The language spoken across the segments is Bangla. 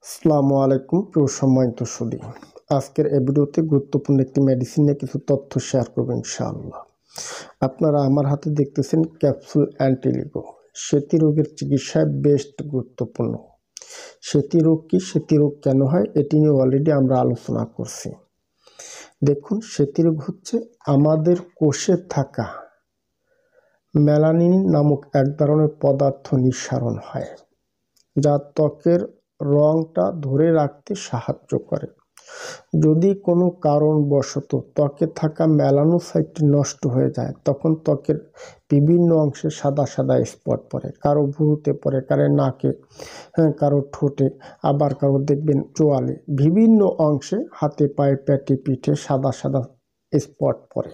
আসসালামু আলাইকুম প্রিয় সম্মানিত সুধী, আজকের এই ভিডিওতে গুরুত্বপূর্ণ একটি মেডিসিন নিয়ে কিছু তথ্য শেয়ার করব ইনশাআল্লাহ। আপনারা আমার হাতে দেখতেছেন ক্যাপসুল অ্যান্টিলিগো। সেতী রোগের চিকিৎসায় বেস্ট গুরুত্বপূর্ণ। সেতী রোগ কি, সেতী রোগ কেন হয়, এটি নিয়ে অলরেডি আমরা আলোচনা করছি। দেখুন, সেতী রোগ হচ্ছে আমাদের কোষে থাকা মেলানিন নামক এক ধরনের পদার্থ নিঃসরণ হয়, যা ত্বকের রংটা ধরে রাখতে সাহায্য করে। যদি কোনো কারণবশত ত্বকে থাকা মেলানোসাইট নষ্ট হয়ে যায়, তখন ত্বকের বিভিন্ন অংশে সাদা সাদা স্পট পড়ে। কারো ভুরুতে পড়ে, কারো নাকে, কারো ঠোঁটে, আবার কারো দেখবেন চোয়ালে, বিভিন্ন অংশে হাতে পায়ে পেটে পিঠে সাদা সাদা স্পট পড়ে,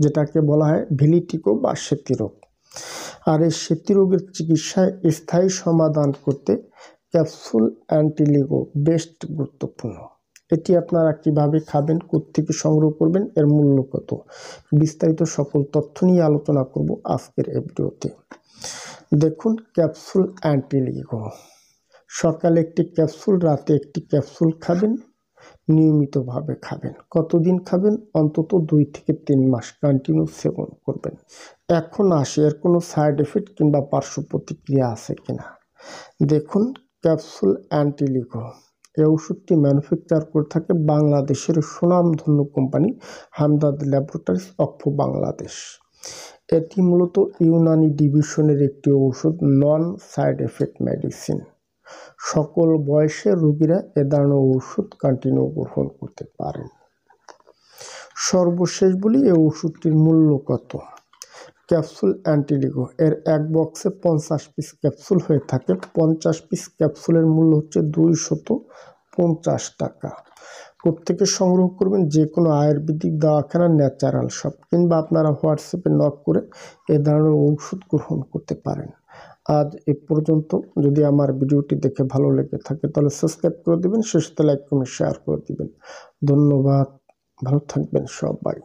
যেটাকে বলা হয় ভিলিটিগো বা সেতী রোগ। আর এই সেতী রোগের চিকিৎসায় স্থায়ী সমাধান করতে ক্যাপসুল অ্যান্টিলিগো বেস্ট গুরুত্বপূর্ণ। এটি আপনারা কিভাবে খাবেন, কোত্থেকে সংগ্রহ করবেন, এর মূল্য কত, বিস্তারিত সকল তথ্য নিয়ে আলোচনা করব আজকের এই ভিডিওতে। দেখুন, ক্যাপসুল অ্যান্টিলিগো। সকালে একটি ক্যাপসুল, রাতে একটি ক্যাপসুল খাবেন, নিয়মিতভাবে খাবেন। কতদিন খাবেন? অন্তত 2 থেকে 3 মাস কন্টিনিউ সেবন করবেন। এখন আসে এর কোনো সাইড এফেক্ট কিংবা পার্শ্ব প্রতিক্রিয়া আছে কিনা। দেখুন, ক্যাপসুল অ্যান্টিলিগো এই ওষুধটি ম্যানুফ্যাকচার করে থাকে বাংলাদেশের সুনামধন্য company Hamdard laboratories of Bangladesh. এটি মূলত ইউনানি ডিভিশনের একটি ওষুধ, নন সাইড এফেক্ট মেডিসিন। সকল বয়সের রোগীরা এ ধরনের ওষুধ কন্টিনিউ গ্রহণ করতে পারেন। সর্বশেষ বলি, এই ওষুধটির মূল্য কত। ক্যাপসুল অ্যান্টিলিগো এর এক বক্সে 50 পিস ক্যাপসুল হয়ে থাকে। 50 পিস ক্যাপসুলের মূল্য হচ্ছে 250 টাকা। প্রত্যেকে সংগ্রহ করবেন, যে কোনো আয়ুর্বেদিক দওয়াখানা, ন্যাচারাল শপ, কিংবা আপনারা হোয়াটসঅ্যাপে নক করে এ ধরনের ওষুধ গ্রহণ করতে পারেন। আজ এ পর্যন্ত। যদি আমার ভিডিওটি দেখে ভালো লেগে থাকে তাহলে সাবস্ক্রাইব করে দেবেন, শেষে লাইক কমেন্ট শেয়ার করে দিবেন। ধন্যবাদ, ভালো থাকবেন সবাই।